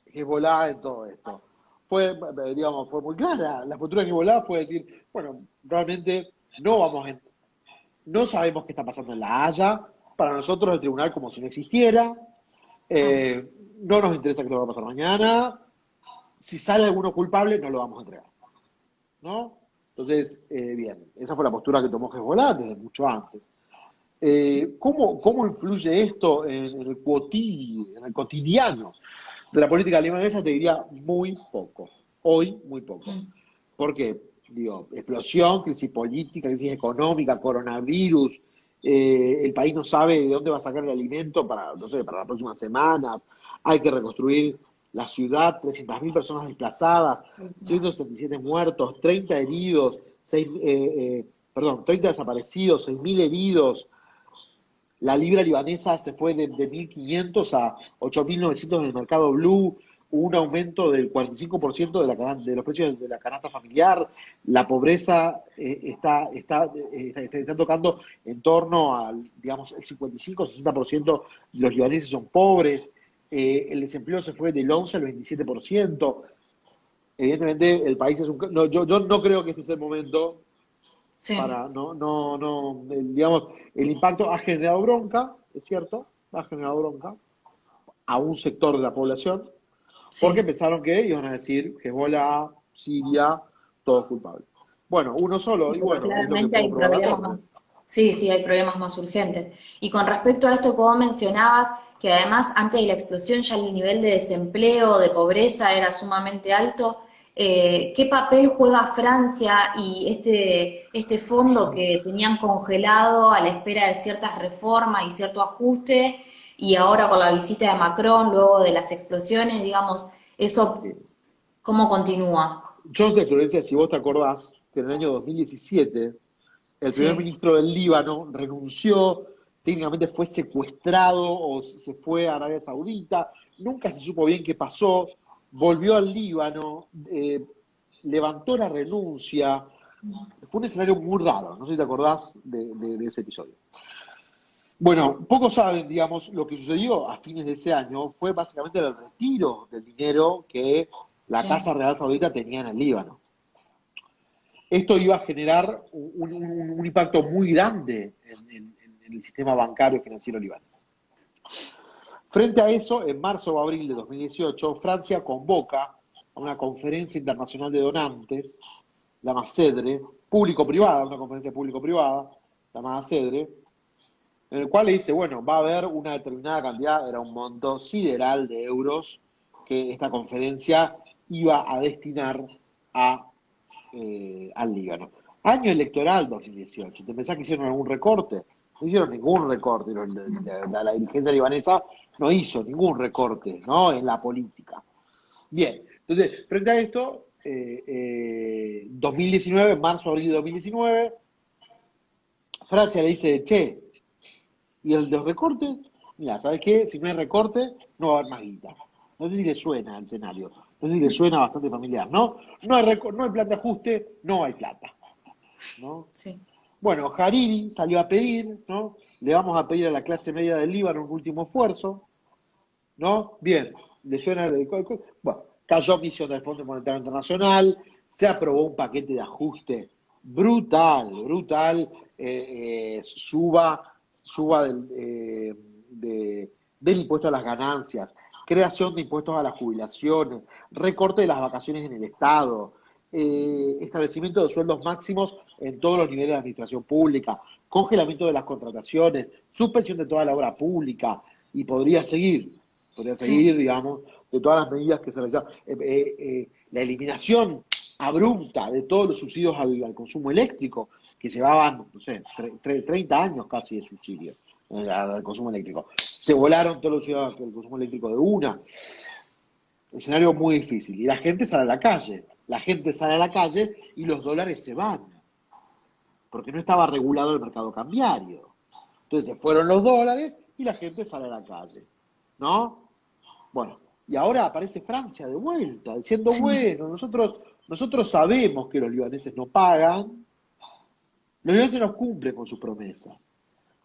Hezbollah en todo esto? digamos, fue muy clara. La postura de Hezbollah fue decir, bueno, realmente no vamos a, no sabemos qué está pasando en La Haya, para nosotros el tribunal como si no existiera, Ah, eh, no nos interesa qué va a pasar mañana, si sale alguno culpable no lo vamos a entregar, ¿no? Entonces, bien, esa fue la postura que tomó Hezbollah desde mucho antes. ¿Cómo influye esto en el cotidiano de la política libanesa? Te diría muy poco. Hoy, muy poco. mm, ¿Por qué? Digo, explosión, crisis política, crisis económica, coronavirus. El país no sabe de dónde va a sacar el alimento para, no sé, para las próximas semanas. Hay que reconstruir la ciudad, 300.000 personas desplazadas, 177 muertos, 30 heridos, 30 desaparecidos, 6.000 heridos. La libra libanesa se fue de 1.500 a 8.900 en el mercado blue, hubo un aumento del 45% de los precios de la canasta familiar, la pobreza está tocando en torno al, digamos, el 55-60% de los libaneses son pobres, el desempleo se fue del 11 al 27%. Evidentemente el país es un... No, yo no creo que este sea el momento sí, para, digamos, el impacto ha generado bronca, es cierto, ha generado bronca a un sector de la población, porque sí. pensaron que iban a decir que Hezbollah, Siria, todos culpables. Bueno, uno solo, y Pero bueno, es lo que claramente pudo hay probar la problemas Corte. más. Sí, sí, hay problemas más urgentes. Y con respecto a esto que vos mencionabas, que además antes de la explosión ya el nivel de desempleo, de pobreza era sumamente alto, ¿qué papel juega Francia y este fondo que tenían congelado a la espera de ciertas reformas y cierto ajuste? Y ahora con la visita de Macron, luego de las explosiones, digamos, ¿eso Sí. cómo continúa? Yo de Florencia, si vos te acordás, que en el año 2017 el primer Sí, ministro del Líbano renunció, técnicamente fue secuestrado o se fue a Arabia Saudita, nunca se supo bien qué pasó, volvió al Líbano, levantó la renuncia, fue un escenario muy raro, no sé si te acordás de ese episodio. Bueno, pocos saben, digamos, lo que sucedió a fines de ese año fue básicamente el retiro del dinero que la sí. Casa Real Saudita tenía en el Líbano. Esto iba a generar un impacto muy grande en el sistema bancario y financiero libanés. Frente a eso, en marzo o abril de 2018, Francia convoca a una conferencia internacional de donantes, llamada CEDRE, público-privada, una conferencia público-privada, llamada CEDRE, en el cual le dice, bueno, va a haber una determinada cantidad, era un monto sideral de euros que esta conferencia iba a destinar a, al Líbano. Año electoral 2018. ¿Te pensás que hicieron algún recorte? No hicieron ningún recorte. La dirigencia libanesa no hizo ningún recorte, ¿no? En la política. Bien, entonces, frente a esto, 2019, marzo, abril de 2019, Francia le dice, che, y el de los recortes, mira, ¿sabes qué? Si no hay recorte, no va a haber más guita. No sé si le suena el escenario, no sé si le suena bastante familiar, ¿no? No hay plan de ajuste, no hay plata, ¿no? Sí. Bueno, Hariri salió a pedir, ¿no? Le vamos a pedir a la clase media del Líbano un último esfuerzo, ¿no? Bien, le suena bueno, cayó misión del Fondo Monetario Internacional, se aprobó un paquete de ajuste brutal, suba del impuesto a las ganancias, creación de impuestos a las jubilaciones, recorte de las vacaciones en el Estado, establecimiento de sueldos máximos en todos los niveles de administración pública, congelamiento de las contrataciones, suspensión de toda la obra pública, y podría Sí, seguir, digamos, de todas las medidas que se realizaron. La eliminación abrupta de todos los subsidios al consumo eléctrico, que llevaban, no sé, 30 años casi de subsidio al consumo eléctrico. Se volaron todos los subsidios al consumo eléctrico de una. Escenario muy difícil. Y la gente sale a la calle. La gente sale a la calle y los dólares se van, porque no estaba regulado el mercado cambiario. Entonces se fueron los dólares y la gente sale a la calle, ¿no? Bueno, y ahora aparece Francia de vuelta, diciendo, sí, bueno, nosotros sabemos que los libaneses no pagan, los libaneses no cumplen con sus promesas,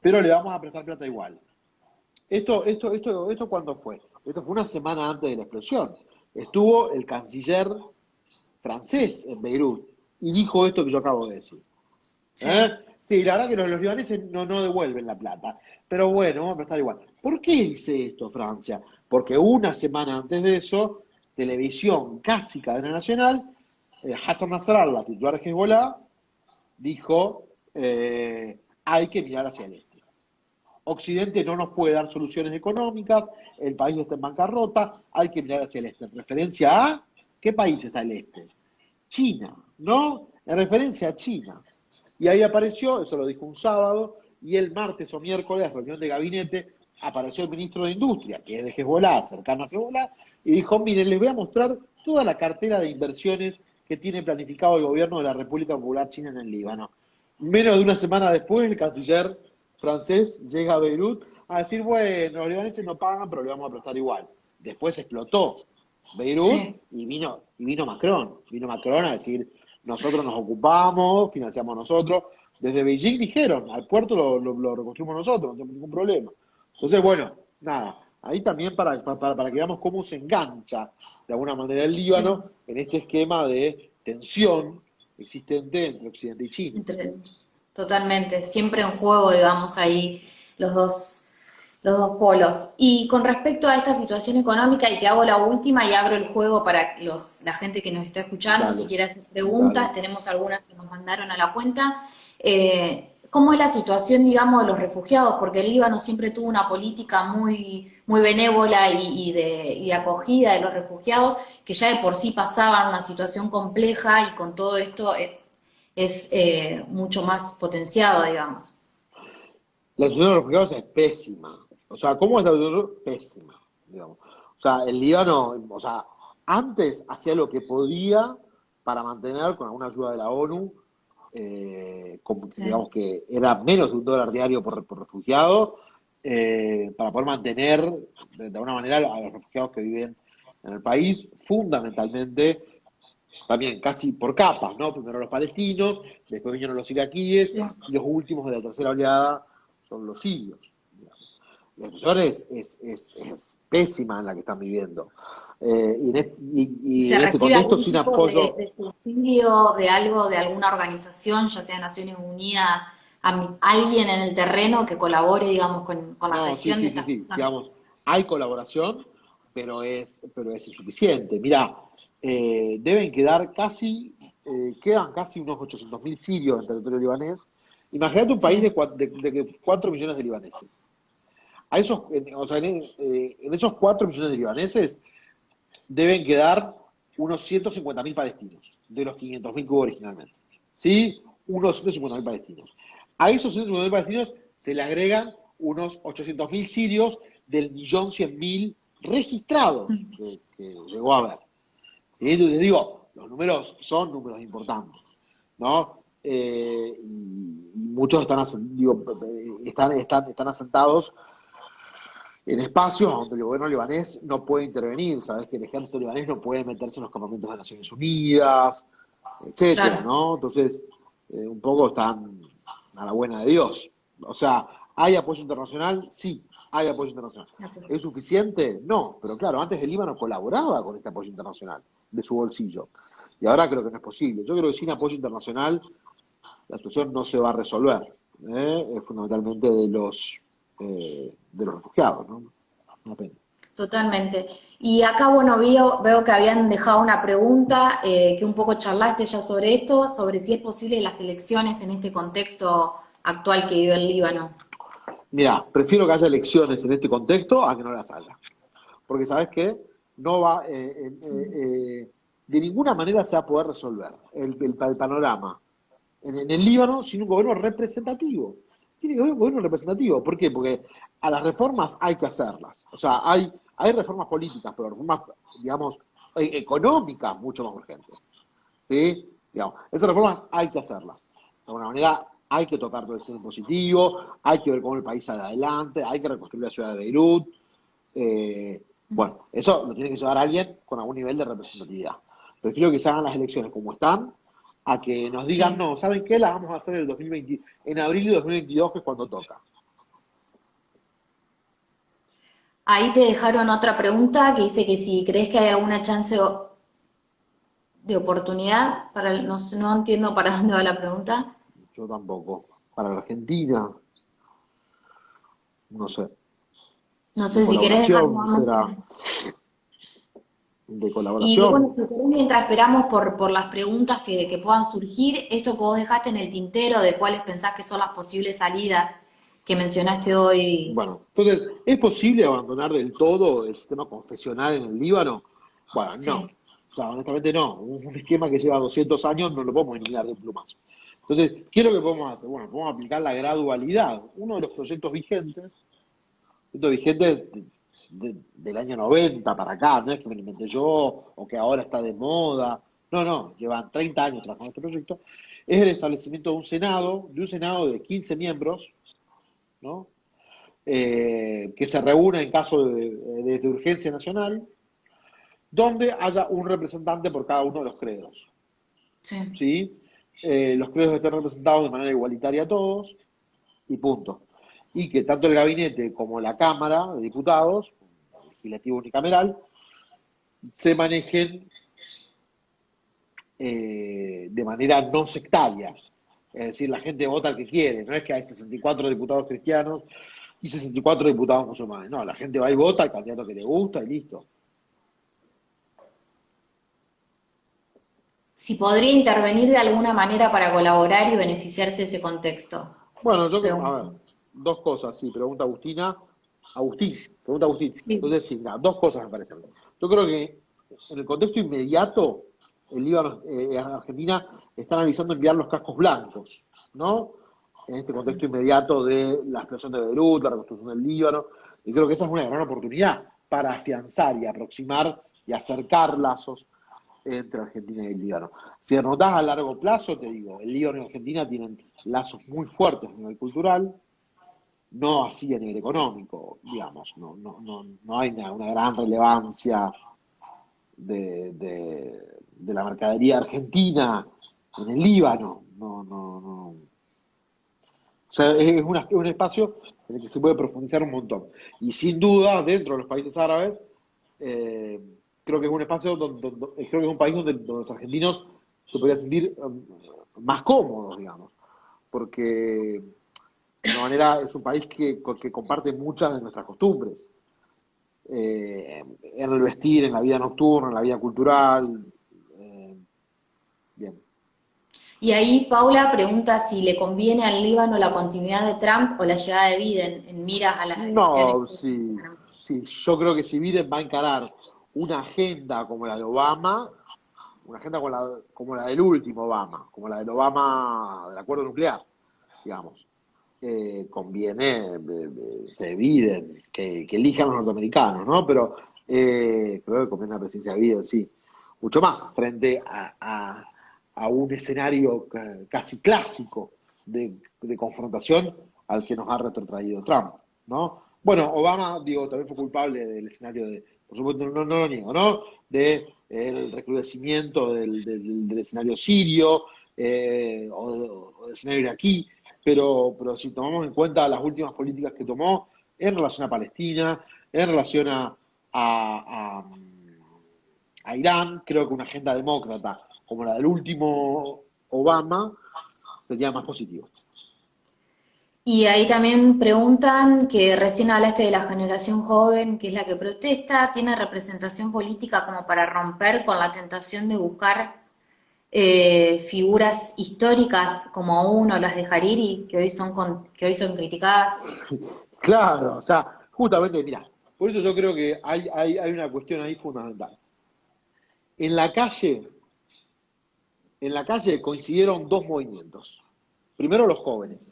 pero le vamos a prestar plata igual. ¿Esto cuándo fue? Esto fue una semana antes de la explosión. estuvo el canciller francés en Beirut y dijo esto que yo acabo de decir. Sí. ¿Eh? Sí, la verdad que los libaneses no devuelven la plata. Pero bueno, vamos a estar igual. ¿Por qué dice esto Francia? Porque una semana antes de eso, televisión casi cadena nacional, Hassan Nasrallah, titular de Hezbollah, dijo, hay que mirar hacia el este. Occidente no nos puede dar soluciones económicas, el país está en bancarrota, hay que mirar hacia el este. En referencia a, ¿qué país está el este? China, ¿no? En referencia a China. Y ahí apareció, eso lo dijo un sábado, y el martes o miércoles, reunión de gabinete, apareció el ministro de Industria, que es de Hezbollah, cercano a Hezbollah, y dijo, miren, les voy a mostrar toda la cartera de inversiones que tiene planificado el gobierno de la República Popular China en el Líbano. Menos de una semana después, el canciller francés llega a Beirut a decir, bueno, los libaneses no pagan, pero le vamos a prestar igual. Después explotó Beirut Sí. y vino Macron. Vino Macron a decir, nosotros nos ocupamos, financiamos nosotros. Desde Beijing dijeron, al puerto lo reconstruimos nosotros, no tenemos ningún problema. Entonces, bueno, nada, ahí también para que veamos cómo se engancha de alguna manera el Sí. Líbano en este esquema de tensión existente entre Occidente y China. Entre- Totalmente, siempre en juego, digamos, ahí los dos, los dos polos. Y con respecto a esta situación económica, y te hago la última y abro el juego para la gente que nos está escuchando, si Dale, quiere hacer dale. preguntas, tenemos algunas que nos mandaron a la cuenta. ¿Cómo es la situación, digamos, de los refugiados? Porque el Líbano siempre tuvo una política muy benévola y de acogida de los refugiados, que ya de por sí pasaban una situación compleja y con todo esto es mucho más potenciado, digamos. La situación de los refugiados es pésima. O sea, ¿cómo es la situación? Pésima, digamos. O sea, el Líbano, o sea, antes hacía lo que podía para mantener, con alguna ayuda de la ONU, Sí, digamos que era menos de $1 diario por refugiado, para poder mantener de alguna manera a los refugiados que viven en el país, fundamentalmente también casi por capas, ¿no? Primero los palestinos, después vinieron los iraquíes, sí. y los últimos de la tercera oleada son los sirios. Digamos. La situación es pésima en la que están viviendo. ¿Y Y se en este recibe contexto, algún sin tipo apoyo, de subsidio de algo, de alguna organización, ya sea Naciones Unidas, alguien en el terreno que colabore, digamos, con la no, sí, gestión de sí, sí, estas sí, personas? digamos, hay colaboración, pero es insuficiente. Mira, deben quedar quedan casi unos 800.000 sirios en territorio libanés. Imagínate un país Sí. de 4 millones de libaneses. O sea, en esos 4 millones de libaneses deben quedar unos 150.000 palestinos, de los 500.000 que hubo originalmente. ¿Sí? Unos 150.000 palestinos. A esos 150.000 palestinos se le agregan unos 800.000 sirios del 1.100.000 registrados que llegó a haber. ¿Sí? Entonces digo, los números son números importantes, ¿no? Y muchos están asentados en espacios donde el gobierno libanés no puede intervenir. Sabes que el ejército libanés no puede meterse en los campamentos de Naciones Unidas, etcétera, Claro, ¿no? Entonces, un poco están a la buena de Dios. O sea, ¿hay apoyo internacional? Sí, hay apoyo internacional. ¿Es suficiente? No, pero claro, antes el Líbano colaboraba con este apoyo internacional de su bolsillo. Y ahora creo que no es posible. Yo creo que sin apoyo internacional la situación no se va a resolver, fundamentalmente de los refugiados, ¿no? Una pena. totalmente. Y acá, bueno, veo que habían dejado una pregunta, que un poco charlaste ya sobre esto, sobre si es posible las elecciones en este contexto actual que vive el Líbano. Mira, prefiero que haya elecciones en este contexto a que no las haya. Porque, ¿sabes qué? No va, de ninguna manera se va a poder resolver el panorama en el Líbano sin un gobierno representativo. Tiene que haber un gobierno representativo. ¿Por qué? Porque a las reformas hay que hacerlas. O sea, hay reformas políticas, pero reformas, digamos, económicas mucho más urgentes. ¿Sí? Digamos, esas reformas hay que hacerlas. De alguna manera hay que tocar todo el sistema impositivo, hay que ver cómo el país sale adelante, hay que reconstruir la ciudad de Beirut. Bueno, eso lo tiene que llevar alguien con algún nivel de representatividad. Prefiero que se hagan las elecciones como están, a que nos digan, Sí. no, ¿saben qué? Las vamos a hacer en abril de 2022, que es cuando toca. Ahí te dejaron otra pregunta que dice que si crees que hay alguna chance de oportunidad, no, no entiendo para dónde va la pregunta. Yo tampoco. Para la Argentina, no sé. No De sé si querés dejar colaboración, será nuevamente. de Y colaboración. bueno, si querés, mientras esperamos por las preguntas que puedan surgir, esto que vos dejaste en el tintero, de cuáles pensás que son las posibles salidas que mencionaste hoy. Bueno, entonces, ¿es posible abandonar del todo el sistema confesional en el Líbano? Bueno, no. Sí, O sea, honestamente no. Un esquema que lleva 200 años no lo podemos eliminar de un plumazo. Entonces, ¿qué es lo que podemos hacer? Bueno, podemos aplicar la gradualidad. Uno de los proyectos vigentes del año 90 para acá, no es que me lo inventé yo o que ahora está de moda. No, no, llevan 30 años trabajando en este proyecto. Es el establecimiento de un senado de 15 miembros, ¿no? Que se reúna en caso de urgencia nacional, donde haya un representante por cada uno de los credos, sí. ¿sí? Los credos estén representados de manera igualitaria a todos y punto. Y que tanto el gabinete como la Cámara de Diputados, legislativo unicameral, se manejen de manera no sectaria. Es decir, la gente vota al que quiere, no es que hay 64 diputados cristianos y 64 diputados musulmanes. No, la gente va y vota al candidato que le gusta y listo. Si podría intervenir de alguna manera para colaborar y beneficiarse de ese contexto. Bueno, a ver, Pregunto. dos cosas, sí, pregunta Agustina. Pregunta Agustín. Sí. Entonces, sí, nada, dos cosas me parecen. Yo creo que en el contexto inmediato, el Líbano, Argentina está analizando enviar los cascos blancos, ¿no? En este contexto inmediato de la explosión de Beirut, la reconstrucción del Líbano, y creo que esa es una gran oportunidad para afianzar y aproximar y acercar lazos entre Argentina y el Líbano. Si anotás a largo plazo, te digo, el Líbano y Argentina tienen lazos muy fuertes a nivel cultural, no así a nivel económico, digamos, no hay una gran relevancia de la mercadería argentina en el Líbano, no. O sea, un espacio en el que se puede profundizar un montón. Y sin duda, dentro de los países árabes, eh, creo que es un espacio creo que es un país donde los argentinos se podrían sentir más cómodos, digamos, porque de alguna manera es un país que comparte muchas de nuestras costumbres, en el vestir, en la vida nocturna, en la vida cultural. eh, Bien. Y ahí Paula pregunta si le conviene al Líbano la continuidad de Trump o la llegada de Biden en miras a las elecciones. No, sí, sí, yo creo que si Biden va a encarar una agenda como la de Obama, una agenda como la del último Obama, como la del Obama del acuerdo nuclear, digamos, conviene, se Biden, que elijan los norteamericanos, ¿no? Pero creo que conviene la presidencia de Biden, sí, mucho más, frente a un escenario casi clásico de confrontación al que nos ha retrotraído Trump, ¿no? Bueno, Obama, digo, también fue culpable del escenario por supuesto, no lo niego, ¿no? De el recrudecimiento del escenario sirio o del escenario iraquí, pero si tomamos en cuenta las últimas políticas que tomó en relación a Palestina, en relación a, a Irán, creo que una agenda demócrata como la del último Obama sería más positiva. Y ahí también preguntan que recién hablaste de la generación joven, que es la que protesta, ¿tiene representación política como para romper con la tentación de buscar figuras históricas como uno, las de Hariri, que hoy son criticadas? Claro, o sea, justamente, mira, por eso yo creo que hay una cuestión ahí fundamental. En la calle, en la calle coincidieron dos movimientos. Primero los jóvenes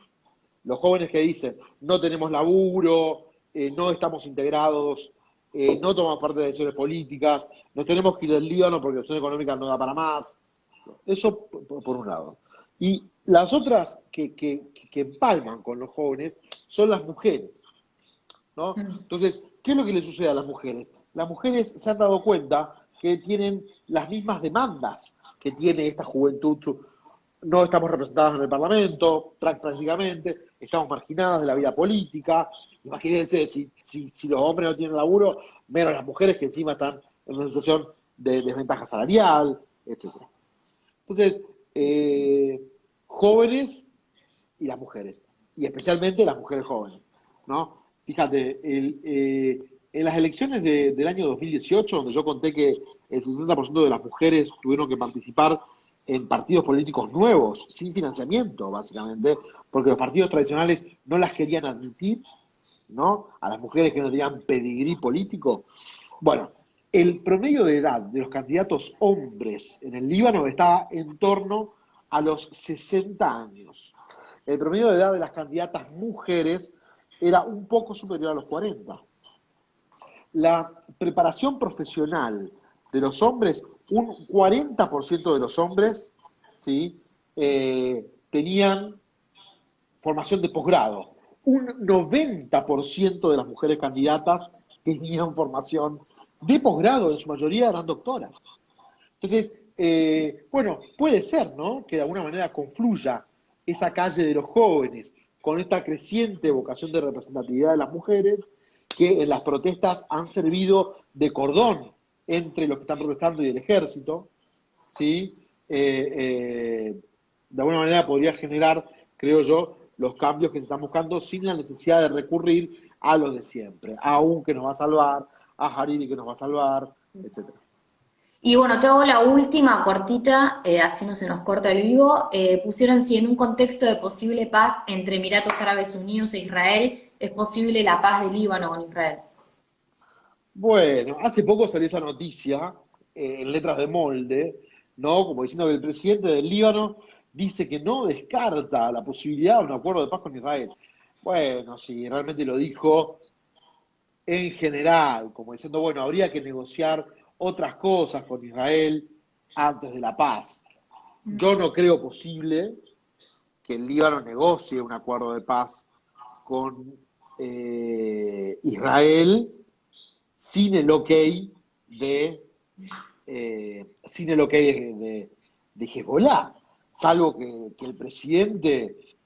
que dicen, no tenemos laburo, no estamos integrados, no tomamos parte de decisiones políticas, nos tenemos que ir del Líbano porque la situación económica no da para más. Eso por un lado. Y las otras que empalman con los jóvenes son las mujeres, ¿no? Mm. Entonces, ¿qué es lo que le sucede a las mujeres? Las mujeres se han dado cuenta que tienen las mismas demandas que tiene esta juventud. No estamos representadas en el Parlamento, prácticamente, estamos marginadas de la vida política. Imagínense, si los hombres no tienen laburo, menos las mujeres que encima están en una situación de desventaja salarial, etcétera. Entonces, jóvenes y las mujeres, y especialmente las mujeres jóvenes, ¿no? Fíjate, en las elecciones del año 2018, donde yo conté que el 60% de las mujeres tuvieron que participar en partidos políticos nuevos, sin financiamiento, básicamente, porque los partidos tradicionales no las querían admitir, ¿no? A las mujeres que no tenían pedigrí político. Bueno, el promedio de edad de los candidatos hombres en el Líbano estaba en torno a los 60 años. El promedio de edad de las candidatas mujeres era un poco superior a los 40. La preparación profesional de los hombres, un 40% de los hombres, ¿sí? Tenían formación de posgrado. Un 90% de las mujeres candidatas tenían formación de posgrado, en su mayoría eran doctoras. Entonces, bueno, puede ser, ¿no?, que de alguna manera confluya esa calle de los jóvenes con esta creciente vocación de representatividad de las mujeres, que en las protestas han servido de cordón entre los que están protestando y el ejército, ¿sí? De alguna manera podría generar, creo yo, los cambios que se están buscando sin la necesidad de recurrir a los de siempre, a un que nos va a salvar, a Hariri que nos va a salvar, etcétera. Y bueno, te hago la última cortita, así no se nos corta el vivo. Pusieron si en un contexto de posible paz entre Emiratos Árabes Unidos e Israel, es posible la paz del Líbano con Israel. Bueno, hace poco salió esa noticia en letras de molde, ¿no? Como diciendo que el presidente del Líbano dice que no descarta la posibilidad de un acuerdo de paz con Israel. Bueno, sí, realmente lo dijo en general, como diciendo, bueno, habría que negociar otras cosas con Israel antes de la paz. Yo no creo posible que el Líbano negocie un acuerdo de paz con Israel sin el ok de de Hezbollah, salvo que el presidente,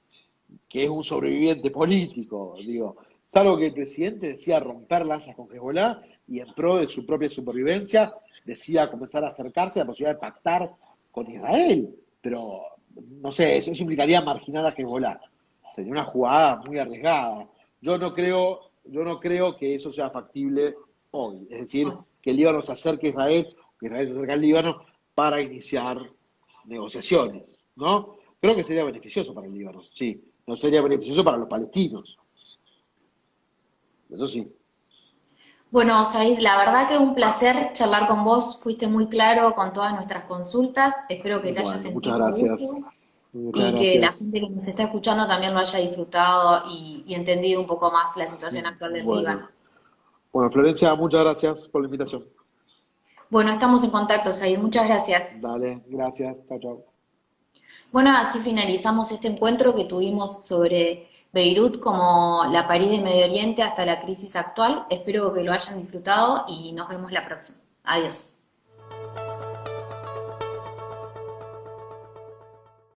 que es un sobreviviente político, digo, salvo que el presidente decida romper lanzas con Hezbollah y en pro de su propia supervivencia decida comenzar a acercarse a la posibilidad de pactar con Israel. Pero, no sé, eso implicaría marginar a Hezbollah. Sería una jugada muy arriesgada. Yo no creo que eso sea factible hoy. Es decir, que el Líbano se acerque a Israel, que Israel se acerque al Líbano para iniciar negociaciones, ¿no? Creo que sería beneficioso para el Líbano, sí. No sería beneficioso para los palestinos. Eso sí. Bueno, Said, la verdad que un placer charlar con vos, fuiste muy claro con todas nuestras consultas, espero que te hayas Bueno, muchas sentido gracias. útil Muchas y que la gracias. gente que nos está escuchando también lo haya disfrutado y entendido un poco más la situación actual del Bueno, Líbano. bueno, Florencia, muchas gracias por la invitación. Bueno, estamos en contacto, Said, muchas gracias. Dale, gracias. Chao, chao. Bueno, así finalizamos este encuentro que tuvimos sobre Beirut como la París del Medio Oriente hasta la crisis actual. Espero que lo hayan disfrutado y nos vemos la próxima. Adiós.